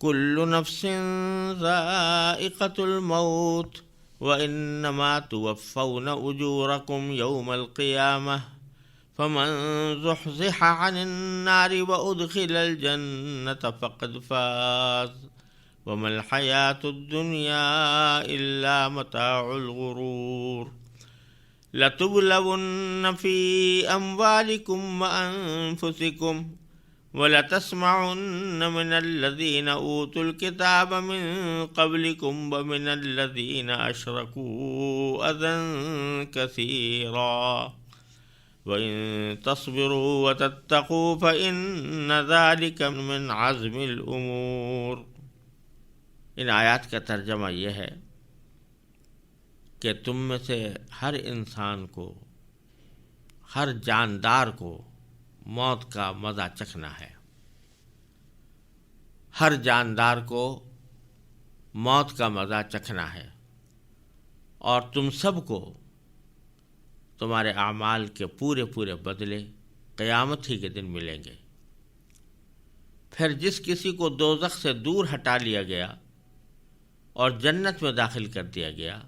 كل نفس ذائقة الموت وإنما توفون أجوركم يوم القيامة فمن زحزح عن النار وأدخل الجنة فقد فاز وما الحياة الدنيا إلا متاع الغرور لتبلون في أموالكم وأنفسكم ولتسمعن من الذين أوتوا الكتاب من قبلكم ومن الذين أشركوا أذى كثيرا وإن تصبروا وتتقوا فإن ذلك من عزم الأمور۔ ان آیات کا ترجمہ یہ ہے کہ تم میں سے ہر انسان کو، ہر جاندار کو موت کا مزہ چکھنا ہے۔ ہر جاندار کو موت کا مزہ چکھنا ہے، اور تم سب کو تمہارے اعمال کے پورے بدلے قیامت ہی کے دن ملیں گے۔ پھر جس کسی کو دوزخ سے دور ہٹا لیا گیا اور جنت میں داخل کر دیا گیا،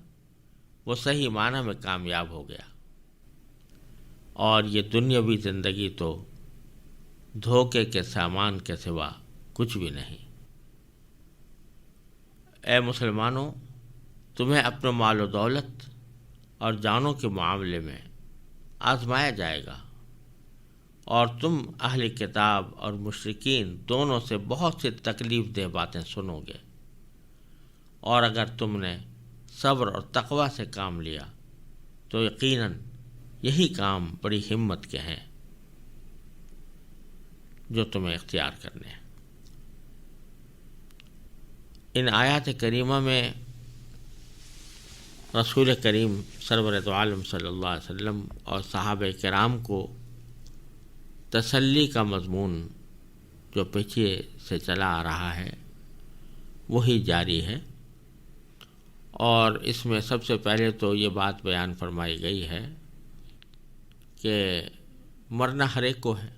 وہ صحیح معنی میں کامیاب ہو گیا، اور یہ دنیاوی زندگی تو دھوکے کے سامان کے سوا کچھ بھی نہیں۔ اے مسلمانوں، تمہیں اپنے مال و دولت اور جانوں کے معاملے میں آزمایا جائے گا، اور تم اہل کتاب اور مشرکین دونوں سے بہت سی تکلیف دہ باتیں سنو گے، اور اگر تم نے صبر اور تقوی سے کام لیا تو یقیناً یہی کام بڑی ہمت کے ہیں جو تمہیں اختیار کرنے ہیں۔ ان آیات کریمہ میں رسول کریم سرور دو عالم صلی اللہ علیہ وسلم اور صحابہ کرام کو تسلی کا مضمون جو پیچھے سے چلا آ رہا ہے وہی جاری ہے، اور اس میں سب سے پہلے تو یہ بات بیان فرمائی گئی ہے کہ مرنا ہر ایک کو ہے،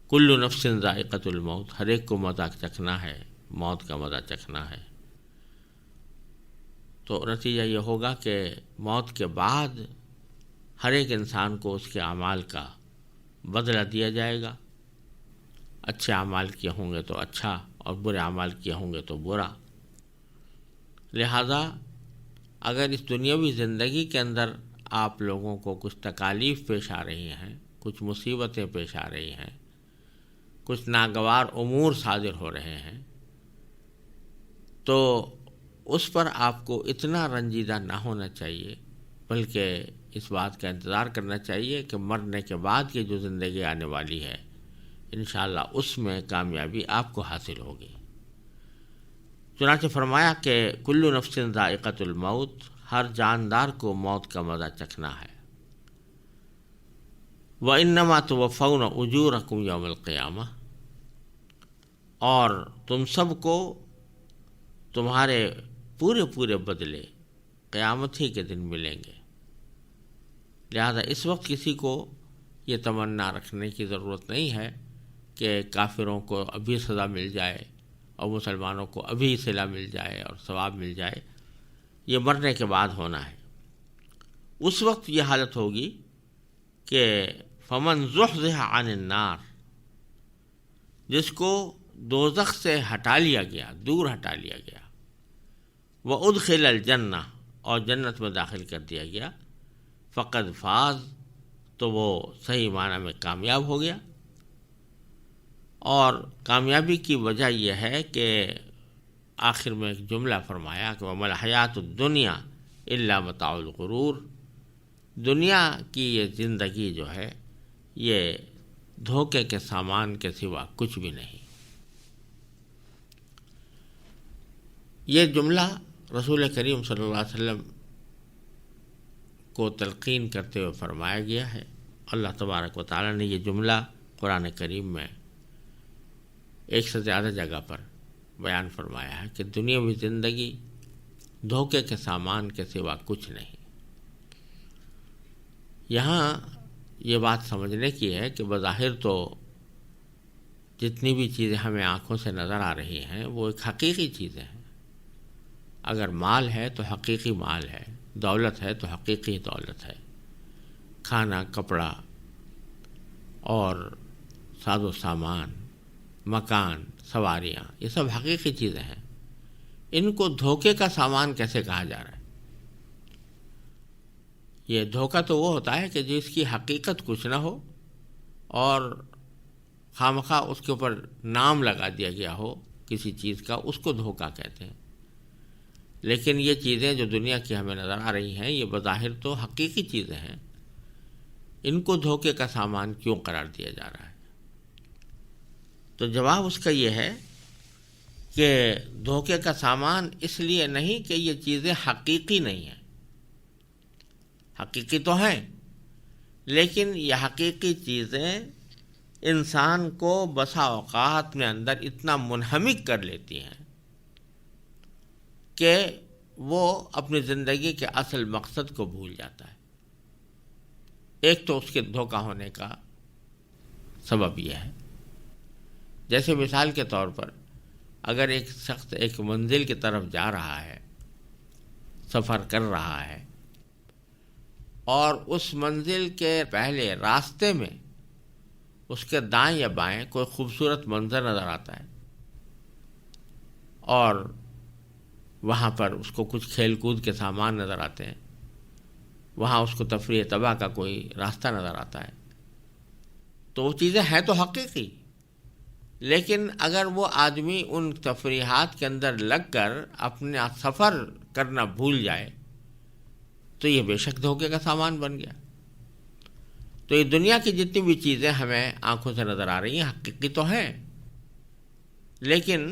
کل نفس ذائقۃ الموت، ہر ایک کو مزہ چکھنا ہے، موت کا مزہ چکھنا ہے۔ تو نتیجہ یہ ہوگا کہ موت کے بعد ہر ایک انسان کو اس کے اعمال کا بدلہ دیا جائے گا۔ اچھے اعمال کیے ہوں گے تو اچھا، اور برے اعمال کیے ہوں گے تو برا۔ لہذا اگر اس دنیاوی زندگی کے اندر آپ لوگوں کو کچھ تکالیف پیش آ رہی ہیں، کچھ مصیبتیں پیش آ رہی ہیں، کچھ ناگوار امور صادر ہو رہے ہیں، تو اس پر آپ کو اتنا رنجیدہ نہ ہونا چاہیے، بلکہ اس بات کا انتظار کرنا چاہیے کہ مرنے کے بعد کی جو زندگی آنے والی ہے انشاءاللہ اس میں کامیابی آپ کو حاصل ہوگی۔ چنانچہ فرمایا کہ کل نفس ذائقۃ الموت، ہر جاندار کو موت کا مزہ چکھنا ہے۔ وَإِنَّمَا تُوَفَّوْنَ أُجُورَكُمْ يَوْمَ الْقِيَامَةِ، اور تم سب کو تمہارے پورے بدلے قیامت ہی کے دن ملیں گے۔ لہذا اس وقت کسی کو یہ تمنا رکھنے کی ضرورت نہیں ہے کہ کافروں کو ابھی سزا مل جائے اور مسلمانوں کو ابھی صلہ مل جائے اور ثواب مل جائے۔ یہ مرنے کے بعد ہونا ہے۔ اس وقت یہ حالت ہوگی کہ فمن زحزح عن النار، جس کو دوزخ سے ہٹا لیا گیا، دور ہٹا لیا گیا، وادخل الجنہ، اور جنت میں داخل کر دیا گیا، فقد فاز، تو وہ صحیح معنی میں کامیاب ہو گیا۔ اور کامیابی کی وجہ یہ ہے کہ آخر میں ایک جملہ فرمایا کہ وَمَا الْحَيَاةُ الدُّنْيَا إِلَّا مَتَاعُ الْغُرُورِ، دنیا کی یہ زندگی جو ہے یہ دھوکے کے سامان کے سوا کچھ بھی نہیں۔ یہ جملہ رسول کریم صلی اللہ علیہ وسلم کو تلقین کرتے ہوئے فرمایا گیا ہے۔ اللہ تبارک و تعالی نے یہ جملہ قرآن کریم میں ایک سے زیادہ جگہ پر بیان فرمایا ہے کہ دنیاوی زندگی دھوکے کے سامان کے سوا کچھ نہیں۔ یہاں یہ بات سمجھنے کی ہے کہ بظاہر تو جتنی بھی چیزیں ہمیں آنکھوں سے نظر آ رہی ہیں وہ ایک حقیقی چیزیں ہیں. اگر مال ہے تو حقیقی مال ہے، دولت ہے تو حقیقی دولت ہے. کھانا، کپڑا اور ساز و سامان، مکان، سواریاں، یہ سب حقیقی چیزیں ہیں. ان کو دھوکے کا سامان کیسے کہا جا رہا ہے؟ یہ دھوکہ تو وہ ہوتا ہے کہ جس کی حقیقت کچھ نہ ہو اور خواہ اس کے اوپر نام لگا دیا گیا ہو کسی چیز کا، اس کو دھوکہ کہتے ہیں. لیکن یہ چیزیں جو دنیا کی ہمیں نظر آ رہی ہیں یہ بظاہر تو حقیقی چیزیں ہیں، ان کو دھوکے کا سامان کیوں قرار دیا جا رہا ہے؟ تو جواب اس کا یہ ہے کہ دھوکے کا سامان اس لیے نہیں کہ یہ چیزیں حقیقی نہیں ہیں. حقیقی تو ہیں، لیکن یہ حقیقی چیزیں انسان کو بسا اوقات میں اندر اتنا منہمک کر لیتی ہیں کہ وہ اپنی زندگی کے اصل مقصد کو بھول جاتا ہے. ایک تو اس کے دھوکہ ہونے کا سبب یہ ہے، جیسے مثال کے طور پر اگر ایک شخص ایک منزل کی طرف جا رہا ہے، سفر کر رہا ہے، اور اس منزل کے پہلے راستے میں اس کے دائیں یا بائیں کوئی خوبصورت منظر نظر آتا ہے اور وہاں پر اس کو کچھ کھیل کود کے سامان نظر آتے ہیں، وہاں اس کو تفریح تباہ کا کوئی راستہ نظر آتا ہے، تو وہ چیزیں ہیں تو حقیقی. لیکن اگر وہ آدمی ان تفریحات کے اندر لگ کر اپنا سفر کرنا بھول جائے تو یہ بے شک دھوکے کا سامان بن گیا. تو یہ دنیا کی جتنی بھی چیزیں ہمیں آنکھوں سے نظر آ رہی ہیں حقیقی تو ہیں، لیکن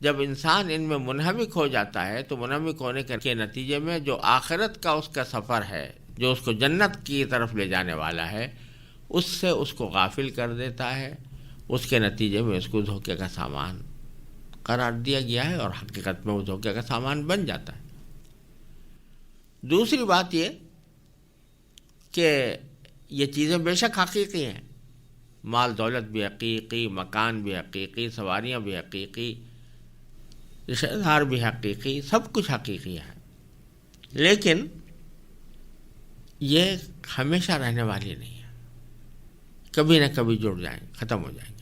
جب انسان ان میں منہمک ہو جاتا ہے تو منہمک ہونے کے نتیجے میں جو آخرت کا اس کا سفر ہے، جو اس کو جنت کی طرف لے جانے والا ہے، اس سے اس کو غافل کر دیتا ہے. اس کے نتیجے میں اس کو دھوکے کا سامان قرار دیا گیا ہے اور حقیقت میں وہ دھوکے کا سامان بن جاتا ہے. دوسری بات یہ کہ یہ چیزیں بے شک حقیقی ہیں، مال دولت بھی حقیقی، مکان بھی حقیقی، سواریاں بھی حقیقی، رشتہ دار بھی حقیقی، سب کچھ حقیقی ہے، لیکن یہ ہمیشہ رہنے والی نہیں ہے. کبھی نہ کبھی جڑ جائیں، ختم ہو جائیں گے.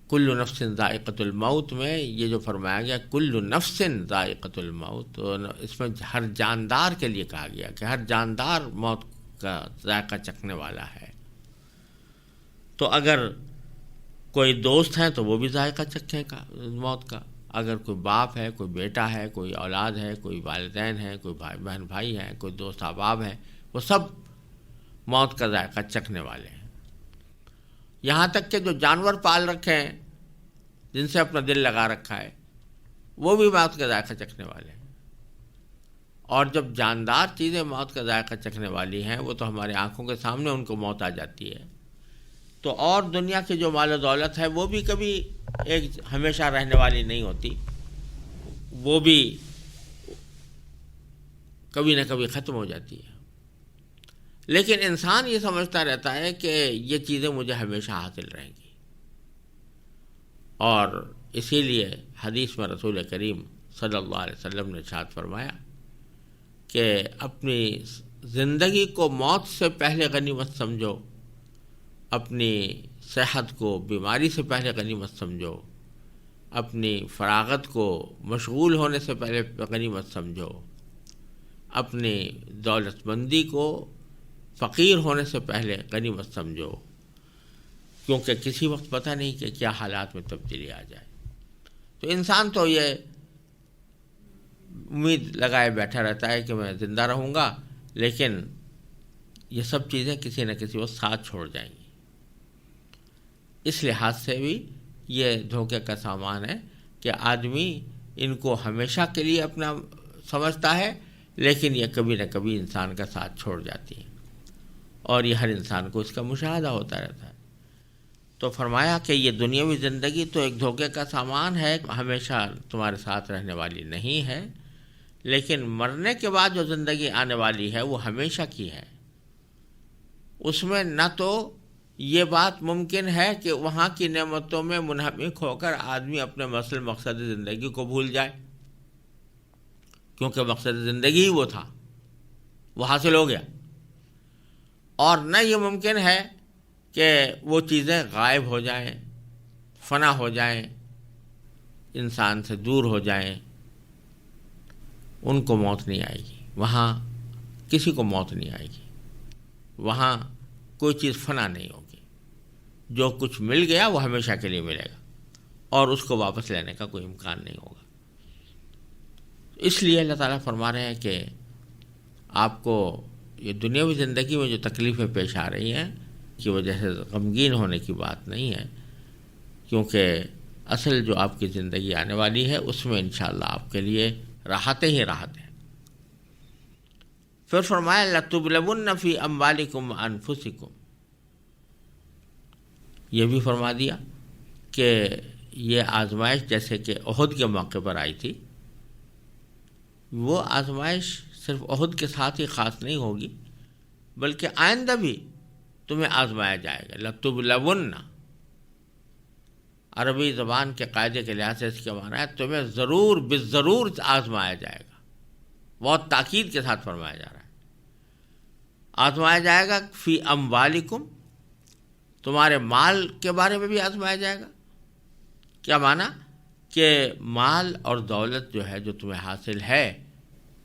کل نفس ذائقۃ الموت میں یہ جو فرمایا گیا کل نفس ذائقۃ الموت، تو اس میں ہر جاندار کے لیے کہا گیا کہ ہر جاندار موت کا ذائقہ چکھنے والا ہے. تو اگر کوئی دوست ہے تو وہ بھی ذائقہ چکھے گا موت کا، اگر کوئی باپ ہے، کوئی بیٹا ہے، کوئی اولاد ہے، کوئی والدین ہے، کوئی بہن بھائی ہیں، کوئی دوست احباب ہیں، وہ سب موت کا ذائقہ چکھنے والے ہیں. یہاں تک کہ جو جانور پال رکھے ہیں، جن سے اپنا دل لگا رکھا ہے، وہ بھی موت کا ذائقہ چکھنے والے ہیں. اور جب جاندار چیزیں موت کا ذائقہ چکھنے والی ہیں، وہ تو ہمارے آنکھوں کے سامنے ان کو موت آ جاتی ہے، تو اور دنیا کی جو مال و دولت ہے وہ بھی کبھی ایک ہمیشہ رہنے والی نہیں ہوتی، وہ بھی کبھی نہ کبھی ختم ہو جاتی ہے. لیکن انسان یہ سمجھتا رہتا ہے کہ یہ چیزیں مجھے ہمیشہ حاصل رہیں گی، اور اسی لیے حدیث میں رسول کریم صلی اللہ علیہ وسلم نے ارشاد فرمایا کہ اپنی زندگی کو موت سے پہلے غنیمت سمجھو، اپنی صحت کو بیماری سے پہلے غنیمت سمجھو، اپنی فراغت کو مشغول ہونے سے پہلے غنیمت سمجھو، اپنی دولت مندی کو فقیر ہونے سے پہلے غنیمت سمجھو، کیونکہ کسی وقت پتہ نہیں کہ کیا حالات میں تبدیلی آ جائے. تو انسان تو یہ امید لگائے بیٹھا رہتا ہے کہ میں زندہ رہوں گا، لیکن یہ سب چیزیں کسی نہ کسی وقت ساتھ چھوڑ جائیں گی. اس لحاظ سے بھی یہ دھوکے کا سامان ہے کہ آدمی ان کو ہمیشہ کے لیے اپنا سمجھتا ہے، لیکن یہ کبھی نہ کبھی انسان کا ساتھ چھوڑ جاتی ہے، اور یہ ہر انسان کو اس کا مشاہدہ ہوتا رہتا ہے. تو فرمایا کہ یہ دنیاوی زندگی تو ایک دھوکے کا سامان ہے، ہمیشہ تمہارے ساتھ رہنے والی نہیں ہے، لیکن مرنے کے بعد جو زندگی آنے والی ہے وہ ہمیشہ کی ہے. اس میں نہ تو یہ بات ممکن ہے کہ وہاں کی نعمتوں میں منہمک ہو کر آدمی اپنے مقصد زندگی کو بھول جائے، کیونکہ مقصد زندگی ہی وہ تھا، وہ حاصل ہو گیا۔ اور نہ یہ ممکن ہے کہ وہ چیزیں غائب ہو جائیں، فنا ہو جائیں، انسان سے دور ہو جائیں، ان کو موت نہیں آئے گی۔ وہاں کسی کو موت نہیں آئے گی، وہاں کوئی چیز فنا نہیں ہوگی۔ جو کچھ مل گیا وہ ہمیشہ کے لیے ملے گا، اور اس کو واپس لینے کا کوئی امکان نہیں ہوگا۔ اس لیے اللہ تعالیٰ فرما رہے ہیں کہ آپ کو یہ دنیاوی زندگی میں جو تکلیفیں پیش آ رہی ہیں کی وجہ سے غمگین ہونے کی بات نہیں ہے، کیونکہ اصل جو آپ کی زندگی آنے والی ہے اس میں انشاءاللہ آپ کے لیے راحتیں ہی راحت ہیں۔ پھر فرمایا لَتُبْلَوُنَّ فِي أَمْوَالِكُمْ وَأَنفُسِكُمْ، یہ بھی فرما دیا کہ یہ آزمائش جیسے کہ احد کے موقع پر آئی تھی، وہ آزمائش صرف احد کے ساتھ ہی خاص نہیں ہوگی، بلکہ آئندہ بھی تمہیں آزمایا جائے گا۔ لَتُبْلَوُنَّ عربی زبان کے قاعدے کے لحاظ سے اس کے معنی ہے تمہیں ضرور بالضرور آزمایا جائے گا، بہت تاکید کے ساتھ فرمایا جا رہا ہے۔ آزمایا جائے گا فی اموالکم، تمہارے مال کے بارے میں بھی آزمایا جائے گا۔ کیا معنی؟ کہ مال اور دولت جو ہے جو تمہیں حاصل ہے،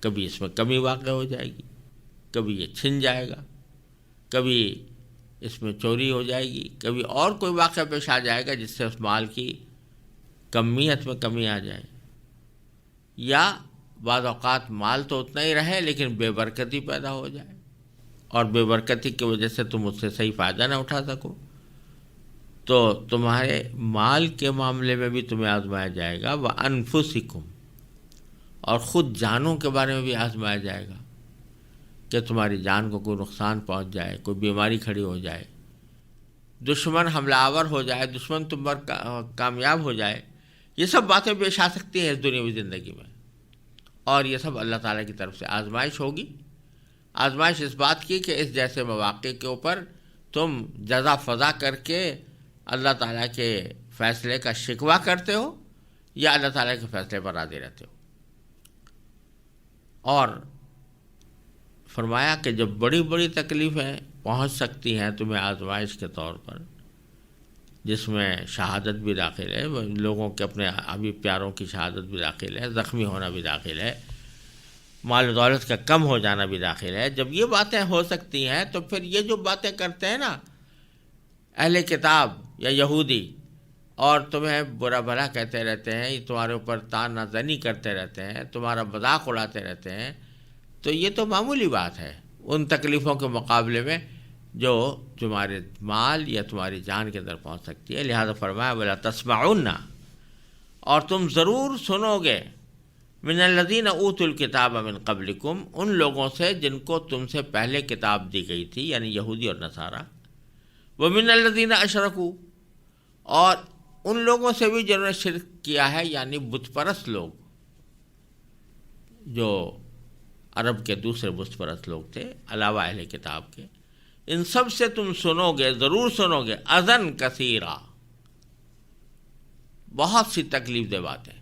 کبھی اس میں کمی واقع ہو جائے گی، کبھی یہ چھن جائے گا، کبھی اس میں چوری ہو جائے گی، کبھی اور کوئی واقعہ پیش آ جائے گا جس سے اس مال کی کمیت میں کمی آ جائے، یا بعض اوقات مال تو اتنا ہی رہے لیکن بے برکتی پیدا ہو جائے، اور بے برکتی کی وجہ سے تم اس سے صحیح فائدہ نہ اٹھا سکو، تو تمہارے مال کے معاملے میں بھی تمہیں آزمایا جائے گا۔ وَأَنفُسِكُمْ، اور خود جانوں کے بارے میں بھی آزمایا جائے گا کہ تمہاری جان کو کوئی نقصان پہنچ جائے، کوئی بیماری کھڑی ہو جائے، دشمن حملہ آور ہو جائے، دشمن تم پر کامیاب ہو جائے، یہ سب باتیں پیش آ سکتی ہیں اس دنیاوی زندگی میں، اور یہ سب اللہ تعالیٰ کی طرف سے آزمائش ہوگی۔ آزمائش اس بات کی کہ اس جیسے مواقع کے اوپر تم جزا فضا کر کے اللہ تعالیٰ کے فیصلے کا شکوہ کرتے ہو یا اللہ تعالیٰ کے فیصلے پر راضی رہتے ہو۔ اور فرمایا کہ جب بڑی بڑی تکلیفیں پہنچ سکتی ہیں تمہیں آزمائش کے طور پر، جس میں شہادت بھی داخل ہے، لوگوں کے اپنے ابھی پیاروں کی شہادت بھی داخل ہے، زخمی ہونا بھی داخل ہے، مال و دولت کا کم ہو جانا بھی داخل ہے، جب یہ باتیں ہو سکتی ہیں تو پھر یہ جو باتیں کرتے ہیں نا اہل کتاب یا یہودی، اور تمہیں برا بھلا کہتے رہتے ہیں، یہ تمہارے اوپر طعن زنی کرتے رہتے ہیں، تمہارا مذاق اڑاتے رہتے ہیں، تو یہ تو معمولی بات ہے ان تکلیفوں کے مقابلے میں جو تمہارے مال یا تمہاری جان کے اندر پہنچ سکتی ہے۔ لہذا فرمایا وَلَا تَسْمَعُنَّ، اور تم ضرور سنو گے، مِنَ الَّذِينَ أُوتُوا الْكِتَابَ مِنْ قَبْلِكُمْ، ان لوگوں سے جن کو تم سے پہلے کتاب دی گئی تھی، یعنی یہودی اور نصارہ، وَمِنَ الَّذِينَ أَشْرَكُوا، اور ان لوگوں سے بھی جنہوں نے شرک کیا ہے، یعنی بت پرست لوگ، جو عرب کے دوسرے بت پرست لوگ تھے علاوہ اہل کتاب کے، ان سب سے تم سنو گے، ضرور سنو گے، اذن کثیرہ، بہت سی تکلیف دہ باتیں۔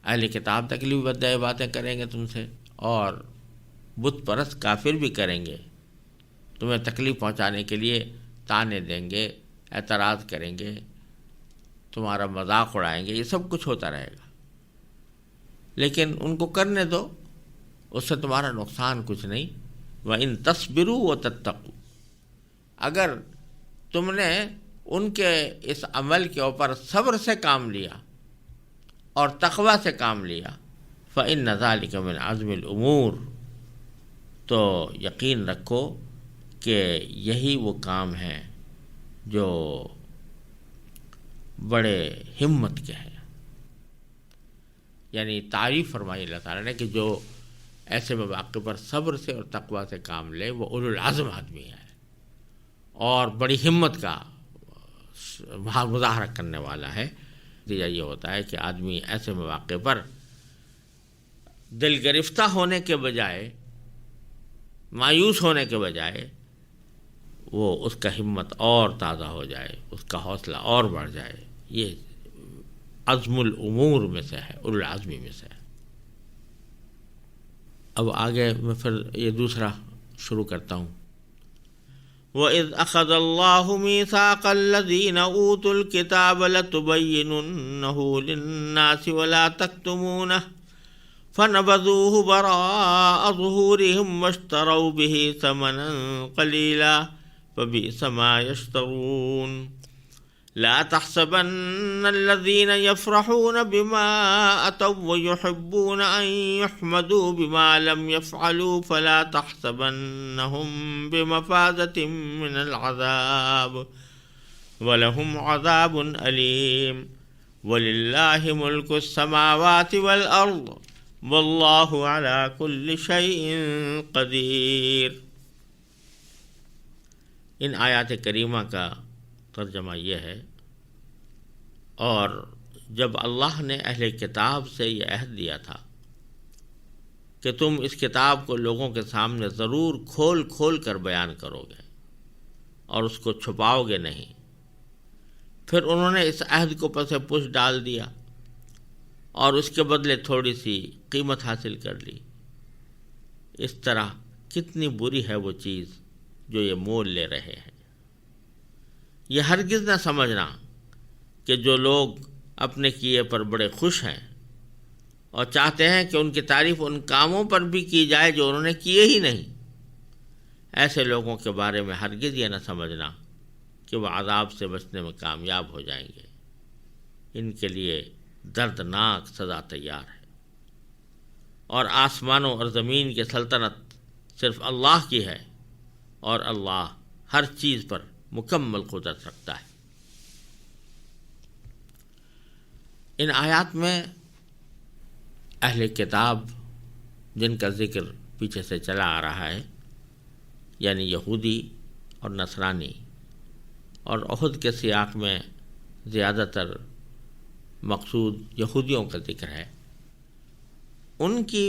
اہل کتاب تکلیف دہ باتیں کریں گے تم سے، اور بت پرست کافر بھی کریں گے، تمہیں تکلیف پہنچانے کے لیے طعنے دیں گے، اعتراض کریں گے، تمہارا مذاق اڑائیں گے، یہ سب کچھ ہوتا رہے گا، لیکن ان کو کرنے دو، اس سے تمہارا نقصان کچھ نہیں۔ وَإِن تَصْبِرُوا وَتَتَّقُوا، اگر تم نے ان کے اس عمل کے اوپر صبر سے کام لیا اور تقوی سے کام لیا، فَإِنَّ ذَلِكَ مِنْ عَزْمِ الْأُمُورِ، تو یقین رکھو کہ یہی وہ کام ہیں جو بڑے ہمت کے ہیں۔ یعنی تعریف فرمائی اللہ تعالیٰ نے کہ جو ایسے مواقع پر صبر سے اور تقوی سے کام لے وہ اولو العزم آدمی ہے، اور بڑی ہمت کا مظاہرہ کرنے والا ہے۔ نتیجہ یہ ہوتا ہے کہ آدمی ایسے مواقع پر دل گرفتہ ہونے کے بجائے، مایوس ہونے کے بجائے، وہ اس کا ہمت اور تازہ ہو جائے، اس کا حوصلہ اور بڑھ جائے. یہ عزم الامور میں سے ہے، اولو العزمی میں سے ہے. اب آگے میں پھر یہ دوسرا شروع کرتا ہوں. وَإِذْ أَخَذَ اللَّهُ مِيثَاقَ الَّذِينَ أُوتُوا الْكِتَابَ لَتُبَيِّنُنَّهُ لِلنَّاسِ وَلَا تَكْتُمُونَهُ فَنَبَذُوهُ وَرَاءَ ظُهُورِهِمْ وَاشْتَرَوْا بِهِ ثَمَنًا قَلِيلًا فَبِئْسَ مَا يَشْتَرُونَ. لا تحسبن الذين يفرحون بما أتوا ويحبون أن يحمدوا بما لم يفعلوا فلا تحسبنهم بمفازة من العذاب ولهم عذاب أليم. ولله ملك السماوات والأرض والله على كل شيء قدير. ان آیات کریمہ کا ترجمہ یہ ہے، اور جب اللہ نے اہل کتاب سے یہ عہد دیا تھا کہ تم اس کتاب کو لوگوں کے سامنے ضرور کھول کھول کر بیان کرو گے اور اس کو چھپاؤ گے نہیں، پھر انہوں نے اس عہد کو پس پش ڈال دیا اور اس کے بدلے تھوڑی سی قیمت حاصل کر لی. اس طرح کتنی بری ہے وہ چیز جو یہ مول لے رہے ہیں. یہ ہرگز نہ سمجھنا کہ جو لوگ اپنے کیے پر بڑے خوش ہیں اور چاہتے ہیں کہ ان کی تعریف ان کاموں پر بھی کی جائے جو انہوں نے کیے ہی نہیں، ایسے لوگوں کے بارے میں ہرگز یہ نہ سمجھنا کہ وہ عذاب سے بچنے میں کامیاب ہو جائیں گے. ان کے لیے دردناک سزا تیار ہے. اور آسمانوں اور زمین کی سلطنت صرف اللہ کی ہے، اور اللہ ہر چیز پر مکمل قدرت رکھتا ہے. ان آیات میں اہل کتاب جن کا ذکر پیچھے سے چلا آ رہا ہے، یعنی یہودی اور نصرانی، اور احد کے سیاق میں زیادہ تر مقصود یہودیوں کا ذکر ہے، ان کی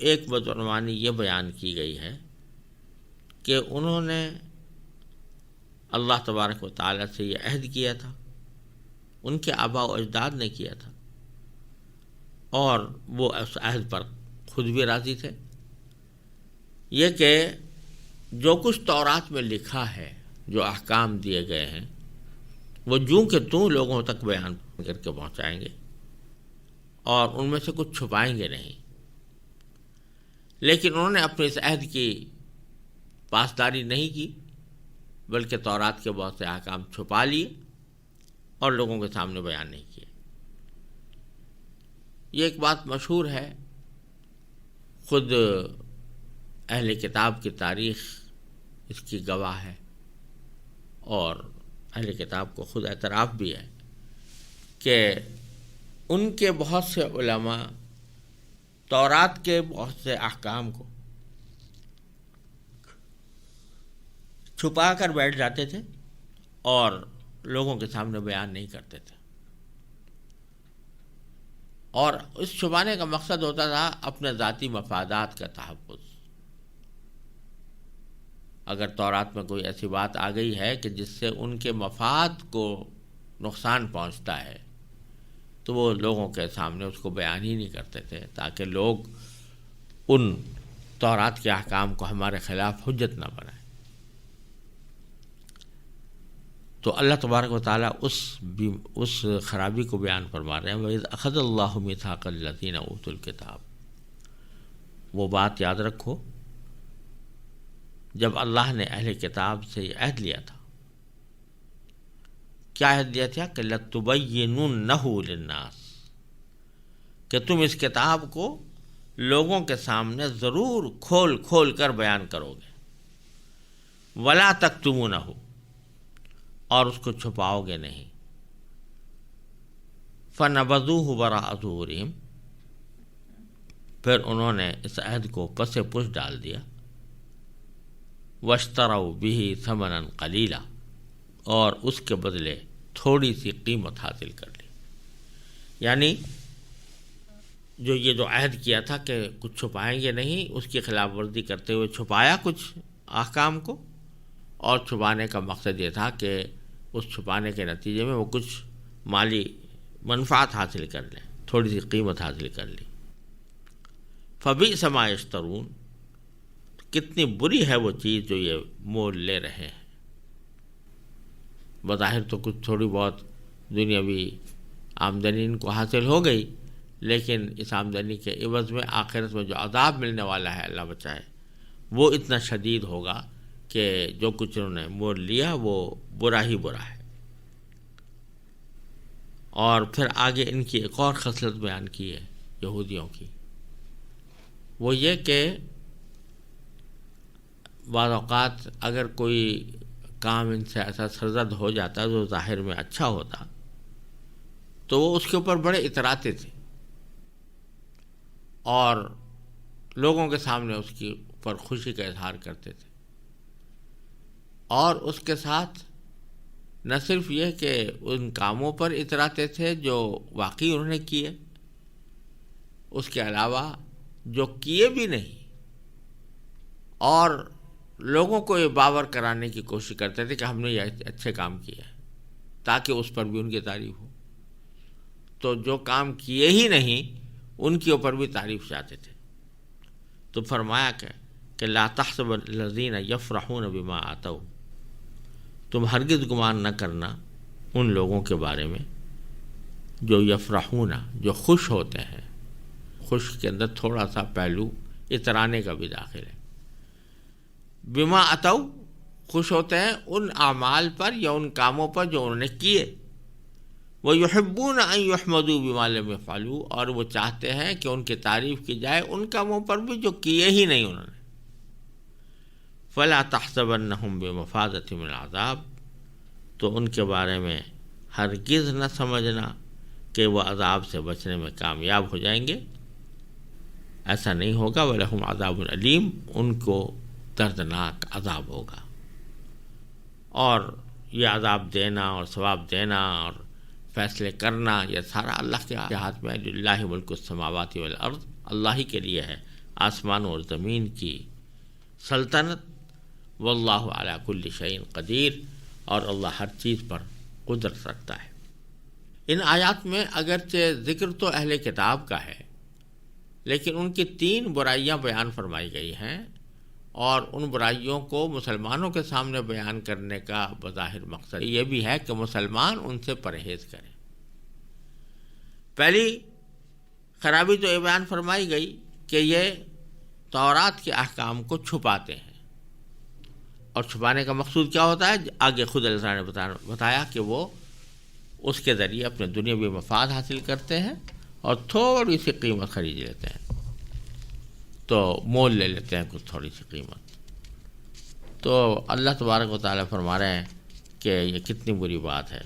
ایک بدعنوانی یہ بیان کی گئی ہے کہ انہوں نے اللہ تبارک و تعالیٰ سے یہ عہد کیا تھا، ان کے آباء و اجداد نے کیا تھا، اور وہ اس عہد پر خود بھی راضی تھے. یہ کہ جو کچھ تورات میں لکھا ہے، جو احکام دیے گئے ہیں، وہ جوں کہ توں لوگوں تک بیان کر کے پہنچائیں گے اور ان میں سے کچھ چھپائیں گے نہیں. لیکن انہوں نے اپنے اس عہد کی پاسداری نہیں کی، بلکہ تورات کے بہت سے احکام چھپا لیے اور لوگوں کے سامنے بیان نہیں کیے. یہ ایک بات مشہور ہے، خود اہل کتاب کی تاریخ اس کی گواہ ہے، اور اہل کتاب کو خود اعتراف بھی ہے کہ ان کے بہت سے علماء تورات کے بہت سے احکام کو چھپا کر بیٹھ جاتے تھے اور لوگوں کے سامنے بیان نہیں کرتے تھے. اور اس چھپانے کا مقصد ہوتا تھا اپنے ذاتی مفادات کا تحفظ. اگر تورات میں کوئی ایسی بات آ گئی ہے کہ جس سے ان کے مفاد کو نقصان پہنچتا ہے تو وہ لوگوں کے سامنے اس کو بیان ہی نہیں کرتے تھے، تاکہ لوگ ان تورات کے احکام کو ہمارے خلاف حجت نہ بنائیں. تو اللہ تبارک و تعالیٰ اس خرابی کو بیان فرما رہے ہیں. وَإِذْ أَخَذَ اللَّهُ مِيثَاقَ الَّذِينَ أُوتُوا الْكِتَابَ. وہ بات یاد رکھو جب اللہ نے اہل کتاب سے یہ عہد لیا تھا. کیا عہد لیا تھا؟ کہ لَتُبَيِّنُنَّهُ لِلنَّاسِ، کہ تم اس کتاب کو لوگوں کے سامنے ضرور کھول کھول کر بیان کرو گے. وَلَا تَكْتُمُونَهُ، اور اس کو چھپاؤ گے نہیں. فَنَبَذُوهُ وَرَاءَ ظُهُورِهِمْ، پھر انہوں نے اس عہد کو پس پش ڈال دیا. وَاشْتَرَوْا بِهِ ثَمَنًا قَلِيلًا، اور اس کے بدلے تھوڑی سی قیمت حاصل کر لی. یعنی جو عہد کیا تھا کہ کچھ چھپائیں گے نہیں، اس کی خلاف ورزی کرتے ہوئے چھپایا کچھ احکام کو، اور چھپانے کا مقصد یہ تھا کہ اس چھپانے کے نتیجے میں وہ کچھ مالی منفعت حاصل کر لیں، تھوڑی سی قیمت حاصل کر لی۔ فبئس ما یشترون، کتنی بری ہے وہ چیز جو یہ مول لے رہے ہیں۔ بظاہر تو کچھ تھوڑی بہت دنیاوی آمدنی ان کو حاصل ہو گئی، لیکن اس آمدنی کے عوض میں آخرت میں جو عذاب ملنے والا ہے، اللہ بچائے، وہ اتنا شدید ہوگا کہ جو کچھ انہوں نے مول لیا وہ برا ہی برا ہے۔ اور پھر آگے ان کی ایک اور خصلت بیان کی ہے یہودیوں کی، وہ یہ کہ بعض اوقات اگر کوئی کام ان سے ایسا سرزد ہو جاتا جو ظاہر میں اچھا ہوتا تو وہ اس کے اوپر بڑے اتراتے تھے اور لوگوں کے سامنے اس کی اوپر خوشی کا اظہار کرتے تھے، اور اس کے ساتھ نہ صرف یہ کہ ان کاموں پر اتراتے تھے جو واقعی انہوں نے کیے، اس کے علاوہ جو کیے بھی نہیں، اور لوگوں کو یہ باور کرانے کی کوشش کرتے تھے کہ ہم نے یہ اچھے کام کیے ہیں، تاکہ اس پر بھی ان کی تعریف ہو۔ تو جو کام کیے ہی نہیں ان کے اوپر بھی تعریف چاہتے تھے۔ تو فرمایا کہ لا تحسب الذین یفرحون بما آتوا، تم ہرگز گمان نہ کرنا ان لوگوں کے بارے میں جو یفرحون، جو خوش ہوتے ہیں۔ خوش کے اندر تھوڑا سا پہلو اترانے کا بھی داخل ہے۔ بما اتوا، خوش ہوتے ہیں ان اعمال پر یا ان کاموں پر جو انہوں نے کیے۔ وَيُحِبُّونَ أَن يُحْمَدُوا بِمَا لَمْ يَفْعَلُوا، اور وہ چاہتے ہیں کہ ان کی تعریف کی جائے ان کاموں پر بھی جو کیے ہی نہیں انہوں نے۔ فَلَا تَحْسَبَنَّهُمْ بِمَفَازَةٍ مِّنَ الْعَذَابِ، تو ان کے بارے میں ہرگز نہ سمجھنا کہ وہ عذاب سے بچنے میں کامیاب ہو جائیں گے، ایسا نہیں ہوگا۔ وَلَهُمْ عَذَابٌ أَلِيمٌ، ان کو دردناک عذاب ہوگا۔ اور یہ عذاب دینا اور ثواب دینا اور فیصلے کرنا یہ سارا اللہ کے ہاتھ میں ہے۔ للہ ملک السماوات والارض، اللہ ہی کے لیے ہے آسمان اور زمین کی سلطنت۔ واللہ علی کل شیء قدیر، اور اللہ ہر چیز پر قدرت رکھتا ہے۔ ان آیات میں اگرچہ ذکر تو اہل کتاب کا ہے، لیکن ان کی 3 برائیاں بیان فرمائی گئی ہیں، اور ان برائیوں کو مسلمانوں کے سامنے بیان کرنے کا بظاہر مقصد یہ بھی ہے کہ مسلمان ان سے پرہیز کریں۔ پہلی خرابی تو یہ بیان فرمائی گئی کہ یہ تورات کے احکام کو چھپاتے ہیں، اور چھپانے کا مقصود کیا ہوتا ہے؟ آگے خود اللہ تعالیٰ نے بتایا کہ وہ اس کے ذریعے اپنے دنیاوی مفاد حاصل کرتے ہیں اور تھوڑی سی قیمت خرید لیتے ہیں، تو مول لے لیتے ہیں کچھ تھوڑی سی قیمت۔ تو اللہ تبارک و تعالیٰ فرما رہے ہیں کہ یہ کتنی بری بات ہے۔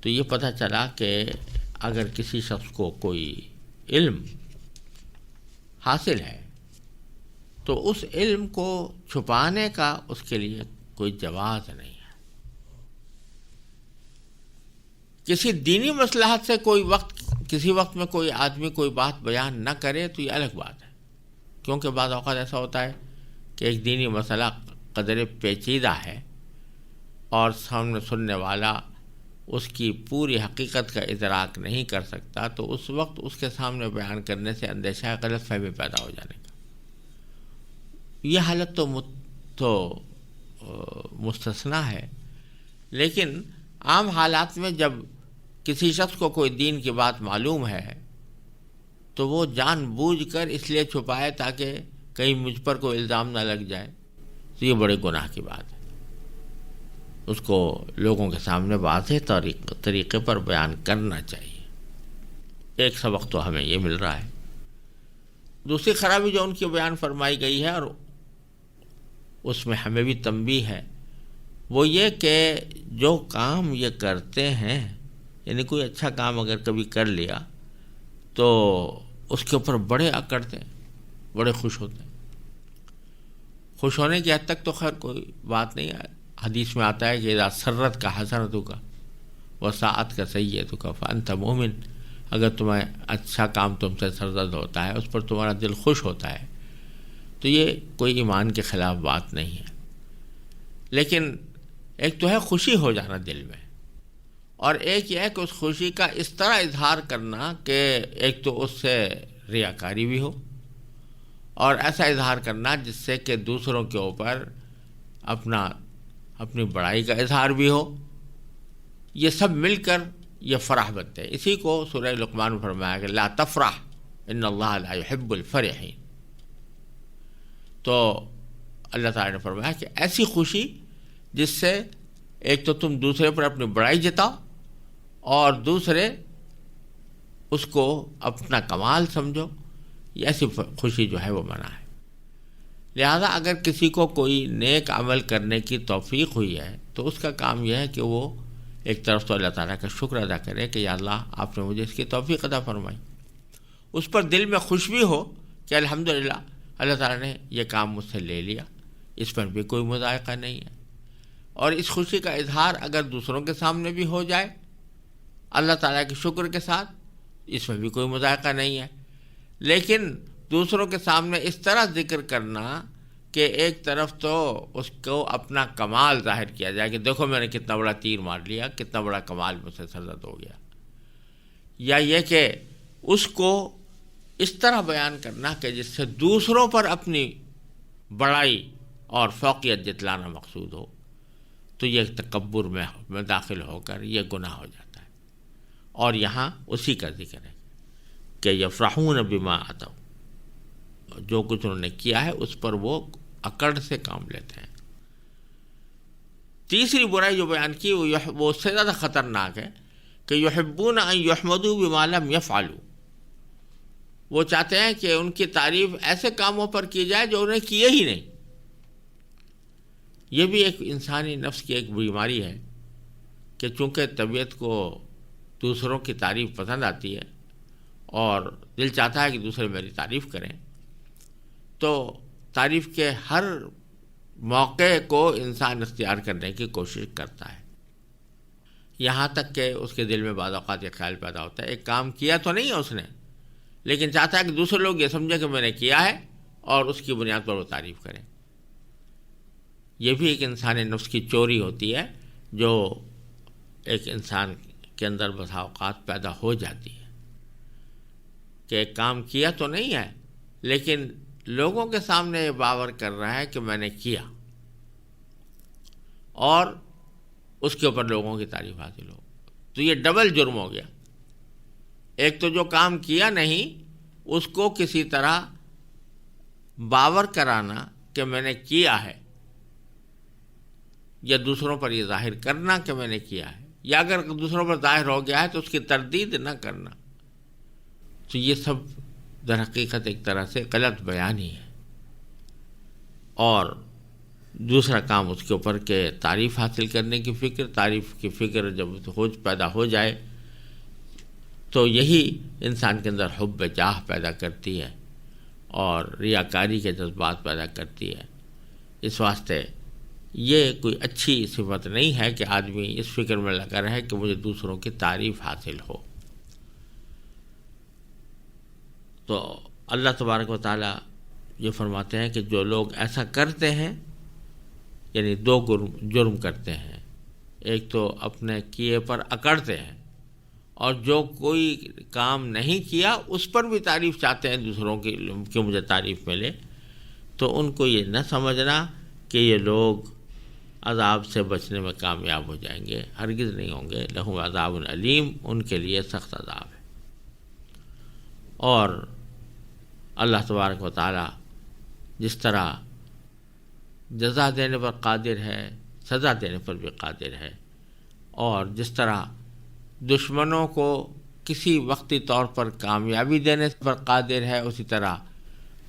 تو یہ پتہ چلا کہ اگر کسی شخص کو کوئی علم حاصل ہے تو اس علم کو چھپانے کا اس کے لیے کوئی جواز نہیں ہے۔ کسی دینی مصلحت سے کسی وقت میں کوئی آدمی کوئی بات بیان نہ کرے تو یہ الگ بات ہے، کیونکہ بعض اوقات ایسا ہوتا ہے کہ ایک دینی مسئلہ قدر پیچیدہ ہے اور سامنے سننے والا اس کی پوری حقیقت کا ادراک نہیں کر سکتا، تو اس وقت اس کے سامنے بیان کرنے سے اندیشہ غلط فہمی پیدا ہو جانے کا۔ یہ حالت تو مستثنیٰ ہے، لیکن عام حالات میں جب کسی شخص کو کوئی دین کی بات معلوم ہے تو وہ جان بوجھ کر اس لیے چھپائے تاکہ کہیں مجھ پر کوئی الزام نہ لگ جائے، تو یہ بڑے گناہ کی بات ہے۔ اس کو لوگوں کے سامنے واضح طریقے پر بیان کرنا چاہیے۔ ایک سبق تو ہمیں یہ مل رہا ہے۔ دوسری خرابی جو ان کی بیان فرمائی گئی ہے اور اس میں ہمیں بھی تنبیہ ہے، وہ یہ کہ جو کام یہ کرتے ہیں، یعنی کوئی اچھا کام اگر کبھی کر لیا تو اس کے اوپر بڑے اکڑتے ہیں، بڑے خوش ہوتے ہیں۔ خوش ہونے کی حد تک تو خیر کوئی بات نہیں ہے، حدیث میں آتا ہے کہ اذا سرت کا حسنتک وساءت کا سیئتک فانت مومن، اگر تمہیں اچھا کام تم سے سرزد ہوتا ہے، اس پر تمہارا دل خوش ہوتا ہے، تو یہ کوئی ایمان کے خلاف بات نہیں ہے۔ لیکن ایک تو ہے خوشی ہو جانا دل میں، اور ایک یہ ہے کہ اس خوشی کا اس طرح اظہار کرنا کہ ایک تو اس سے ریاکاری بھی ہو، اور ایسا اظہار کرنا جس سے کہ دوسروں کے اوپر اپنی بڑائی کا اظہار بھی ہو، یہ سب مل کر یہ فرح بنتے ہیں۔ اسی کو سورہ لقمان میں فرمایا کہ لا تفرح ان اللہ لا يحب الفرحین۔ تو اللہ تعالیٰ نے فرمایا کہ ایسی خوشی جس سے ایک تو تم دوسرے پر اپنی بڑائی جتاؤ اور دوسرے اس کو اپنا کمال سمجھو، یہ ایسی خوشی جو ہے وہ منع ہے۔ لہذا اگر کسی کو کوئی نیک عمل کرنے کی توفیق ہوئی ہے تو اس کا کام یہ ہے کہ وہ ایک طرف تو اللہ تعالیٰ کا شکر ادا کرے کہ یا اللہ آپ نے مجھے اس کی توفیق عطا فرمائی، اس پر دل میں خوش بھی ہو کہ الحمدللہ اللہ تعالیٰ نے یہ کام مجھ سے لے لیا، اس پر بھی کوئی مذائقہ نہیں ہے، اور اس خوشی کا اظہار اگر دوسروں کے سامنے بھی ہو جائے اللہ تعالیٰ کے شکر کے ساتھ، اس میں بھی کوئی مذائقہ نہیں ہے۔ لیکن دوسروں کے سامنے اس طرح ذکر کرنا کہ ایک طرف تو اس کو اپنا کمال ظاہر کیا جائے کہ دیکھو میں نے کتنا بڑا تیر مار لیا، کتنا بڑا کمال مجھ سے سرزد ہو گیا، یا یہ کہ اس کو اس طرح بیان کرنا کہ جس سے دوسروں پر اپنی بڑائی اور فوقیت جتلانا مقصود ہو، تو یہ تکبر میں داخل ہو کر یہ گناہ ہو جاتا ہے۔ اور یہاں اسی کا ذکر ہے کہ یفرحون بما اتوا، جو کچھ انہوں نے کیا ہے اس پر وہ اکڑ سے کام لیتے ہیں۔ تیسری برائی جو بیان کی وہ اس سے زیادہ خطرناک ہے کہ یحبون ان یحمدوا بما لم یفعلوا، وہ چاہتے ہیں کہ ان کی تعریف ایسے کاموں پر کی جائے جو انہیں کیے ہی نہیں۔ یہ بھی ایک انسانی نفس کی ایک بیماری ہے کہ چونکہ طبیعت کو دوسروں کی تعریف پسند آتی ہے اور دل چاہتا ہے کہ دوسرے میری تعریف کریں، تو تعریف کے ہر موقع کو انسان اختیار کرنے کی کوشش کرتا ہے، یہاں تک کہ اس کے دل میں بعض اوقات یہ خیال پیدا ہوتا ہے ایک کام کیا تو نہیں ہے اس نے، لیکن چاہتا ہے کہ دوسرے لوگ یہ سمجھیں کہ میں نے کیا ہے اور اس کی بنیاد پر وہ تعریف کریں۔ یہ بھی ایک انسانی نفس کی چوری ہوتی ہے جو ایک انسان کے اندر بسا اوقات پیدا ہو جاتی ہے کہ ایک کام کیا تو نہیں ہے لیکن لوگوں کے سامنے یہ باور کر رہا ہے کہ میں نے کیا، اور اس کے اوپر لوگوں کی تعریف حاصل ہو، تو یہ ڈبل جرم ہو گیا۔ ایک تو جو کام کیا نہیں اس کو کسی طرح باور کرانا کہ میں نے کیا ہے، یا دوسروں پر یہ ظاہر کرنا کہ میں نے کیا ہے، یا اگر دوسروں پر ظاہر ہو گیا ہے تو اس کی تردید نہ کرنا، تو یہ سب در حقیقت ایک طرح سے غلط بیانی ہے۔ اور دوسرا کام اس کے اوپر کہ تعریف حاصل کرنے کی فکر، تعریف کی فکر جب پیدا ہو جائے تو یہی انسان کے اندر حب جاہ پیدا کرتی ہے اور ریاکاری کے جذبات پیدا کرتی ہے۔ اس واسطے یہ کوئی اچھی صفت نہیں ہے کہ آدمی اس فکر میں لگا رہے کہ مجھے دوسروں کی تعریف حاصل ہو۔ تو اللہ تبارک و تعالیٰ یہ فرماتے ہیں کہ جو لوگ ایسا کرتے ہیں، یعنی دو جرم کرتے ہیں، ایک تو اپنے کیے پر اکڑتے ہیں، اور جو کوئی کام نہیں کیا اس پر بھی تعریف چاہتے ہیں دوسروں کی کہ مجھے تعریف ملے، تو ان کو یہ نہ سمجھنا کہ یہ لوگ عذاب سے بچنے میں کامیاب ہو جائیں گے، ہرگز نہیں ہوں گے۔ لہم عذاب علیم، ان کے لیے سخت عذاب ہے۔ اور اللہ تبارک و تعالیٰ جس طرح جزا دینے پر قادر ہے، سزا دینے پر بھی قادر ہے، اور جس طرح دشمنوں کو کسی وقتی طور پر کامیابی دینے پر قادر ہے، اسی طرح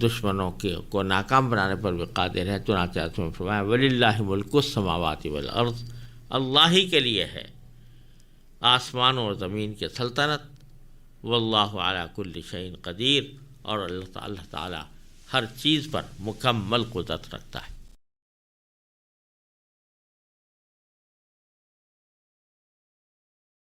دشمنوں کو ناکام بنانے پر بھی قادر ہے۔ چنانچہ اس میں فرمایا وَلِلَّهِ مُلْكُ السَّمَاوَاتِ وَالْأَرْضِ، اللہ ہی کے لیے ہے آسمانوں اور زمین کی سلطنت، وَاللَّهُ عَلَى كُلِّ شَيْءٍ قدیر، اور اللہ تعالیٰ ہر چیز پر مکمل قدرت رکھتا ہے۔